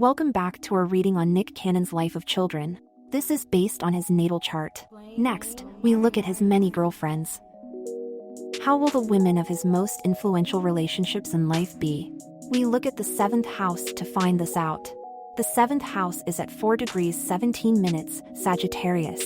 Welcome back to our reading on Nick Cannon's life of children. This is based on his natal chart. Next, we look at his many girlfriends. How will the women of his most influential relationships in life be? We look at the 7th house to find this out. The 7th house is at 4 degrees 17 minutes, Sagittarius.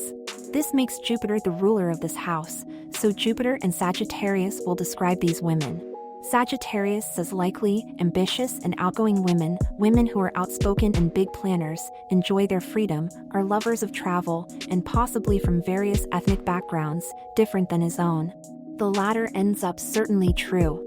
This makes Jupiter the ruler of this house, so Jupiter and Sagittarius will describe these women. Sagittarius says likely, ambitious and outgoing women who are outspoken and big planners, enjoy their freedom, are lovers of travel, and possibly from various ethnic backgrounds, different than his own. The latter ends up certainly true.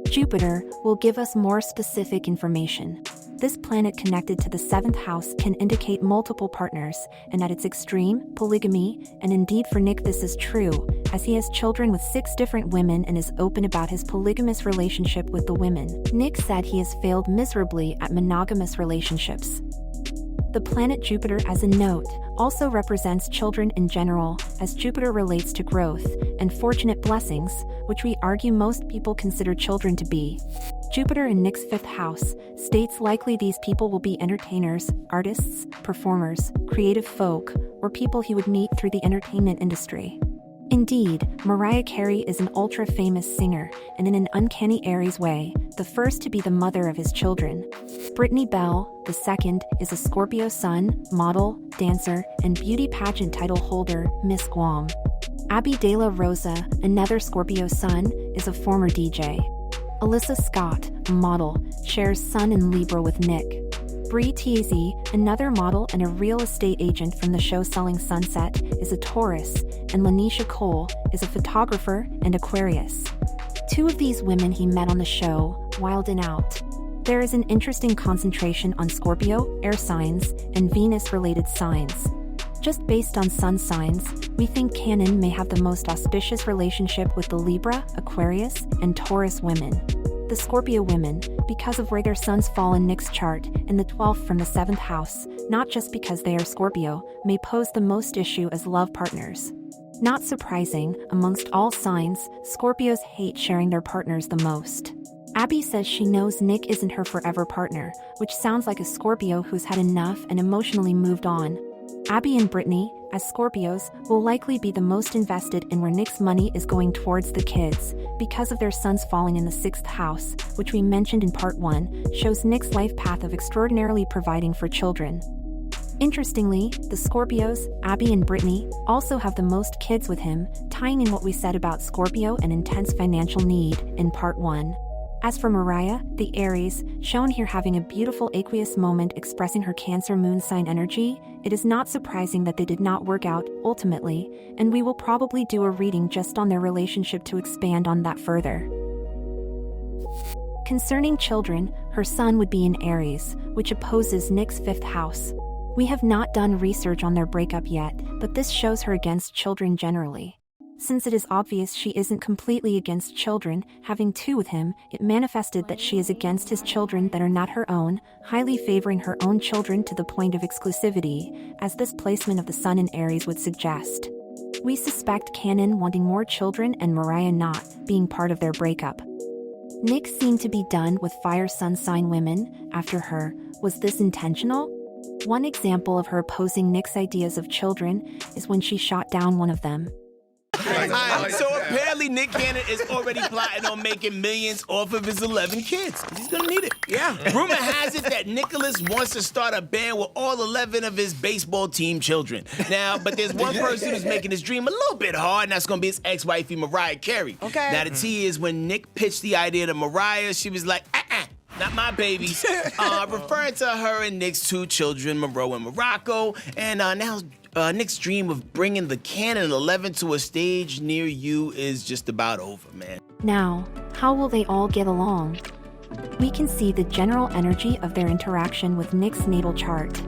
Jupiter will give us more specific information. This planet connected to the 7th house can indicate multiple partners, and at its extreme, polygamy, and indeed for Nick this is true, as he has children with 6 different women and is open about his polygamous relationship with the women. Nick said he has failed miserably at monogamous relationships. The planet Jupiter, as a note, also represents children in general, as Jupiter relates to growth and fortunate blessings, which we argue most people consider children to be. Jupiter in Nick's 5th house states likely these people will be entertainers, artists, performers, creative folk, or people he would meet through the entertainment industry. Indeed, Mariah Carey is an ultra-famous singer, and in an uncanny Aries way, the first to be the mother of his children. Brittany Bell, the second, is a Scorpio sun, model, dancer, and beauty pageant title holder, Miss Guam. Abby De La Rosa, another Scorpio sun, is a former DJ. Alyssa Scott, a model, shares Sun in Libra with Nick. Tiesi, another model and a real estate agent from the show Selling Sunset, is a Taurus, and Lanisha is a photographer and Aquarius. 2 of these women he met on the show, Wild and Out. There is an interesting concentration on Scorpio, air signs, and Venus-related signs. Just based on sun signs, we think Cannon may have the most auspicious relationship with the Libra, Aquarius, and Taurus women. The Scorpio women, because of where their suns fall in Nick's chart, and the 12th from the 7th house, not just because they are Scorpio, may pose the most issue as love partners. Not surprising, amongst all signs, Scorpios hate sharing their partners the most. Abby says she knows Nick isn't her forever partner, which sounds like a Scorpio who's had enough and emotionally moved on. Abby and Brittany, as Scorpios, will likely be the most invested in where Nick's money is going towards the kids, because of their suns falling in the 6th house, which we mentioned in part 1, shows Nick's life path of extraordinarily providing for children. Interestingly, the Scorpios, Abby and Brittany, also have the most kids with him, tying in what we said about Scorpio and intense financial need in part 1. As for Mariah, the Aries, shown here having a beautiful aqueous moment expressing her Cancer moon sign energy, it is not surprising that they did not work out, ultimately, and we will probably do a reading just on their relationship to expand on that further. Concerning children, her sun would be in Aries, which opposes Nick's 5th house. We have not done research on their breakup yet, but this shows her against children generally. Since it is obvious she isn't completely against children, having 2 with him, it manifested that she is against his children that are not her own, highly favoring her own children to the point of exclusivity, as this placement of the sun in Aries would suggest. We suspect Cannon wanting more children and Mariah not being part of their breakup. Nick seemed to be done with fire sun sign women after her. Was this intentional? One example of her opposing Nick's ideas of children is when she shot down one of them. So apparently Nick Cannon is already plotting on making millions off of his 11 kids. He's gonna need it. Yeah. Rumor has it that Nicholas wants to start a band with all 11 of his baseball team children. Now, but there's one person who's making his dream a little bit hard, and that's gonna be his ex-wifey, Mariah Carey. Okay. Now, the tea is when Nick pitched the idea to Mariah, she was like, not my babies. Referring to her and Nick's 2 children, Monroe and Morocco, and now Nick's dream of bringing the Cannon 11 to a stage near you is just about over, man. Now, how will they all get along? We can see the general energy of their interaction with Nick's natal chart.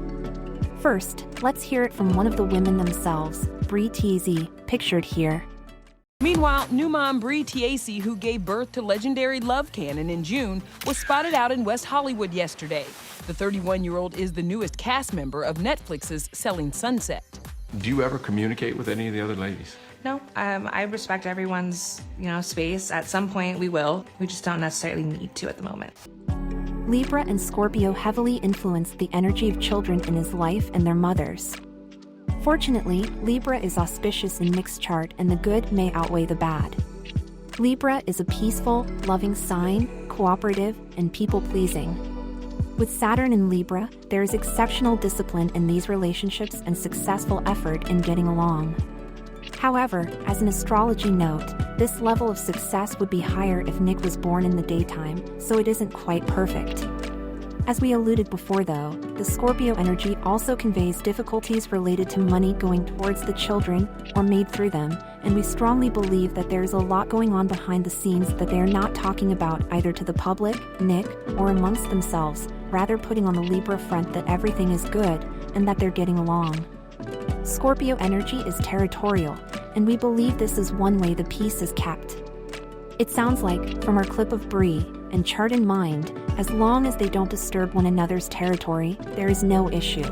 First, let's hear it from one of the women themselves, Tiesi, pictured here. Meanwhile, new mom Tiesi, who gave birth to legendary Love Cannon in June, was spotted out in West Hollywood yesterday. The 31-year-old is the newest cast member of Netflix's Selling Sunset. Do you ever communicate with any of the other ladies? No, I respect everyone's, space. At some point we will. We just don't necessarily need to at the moment. Libra and Scorpio heavily influence the energy of children in his life and their mothers. Fortunately, Libra is auspicious in Nick's chart and the good may outweigh the bad. Libra is a peaceful, loving sign, cooperative, and people-pleasing. With Saturn in Libra, there is exceptional discipline in these relationships and successful effort in getting along. However, as an astrology note, this level of success would be higher if Nick was born in the daytime, so it isn't quite perfect. As we alluded before though, the Scorpio energy also conveys difficulties related to money going towards the children or made through them, and we strongly believe that there is a lot going on behind the scenes that they are not talking about either to the public, Nick, or amongst themselves, rather putting on the Libra front that everything is good and that they're getting along. Scorpio energy is territorial, and we believe this is one way the peace is kept. It sounds like, from our clip of Bree, and chart in mind, as long as they don't disturb one another's territory, there is no issue.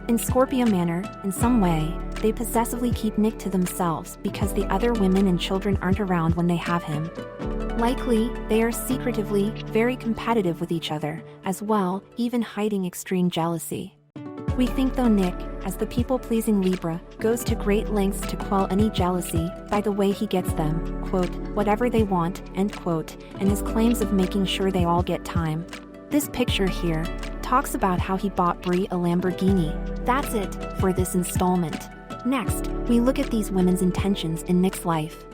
In Scorpio manner, in some way, they possessively keep Nick to themselves because the other women and children aren't around when they have him. Likely, they are secretively very competitive with each other, as well, even hiding extreme jealousy. We think though Nick, as the people-pleasing Libra, goes to great lengths to quell any jealousy by the way he gets them, quote, whatever they want, end quote, and his claims of making sure they all get time. This picture here talks about how he bought Bree a Lamborghini. That's it for this installment. Next, we look at these women's intentions in Nick's life.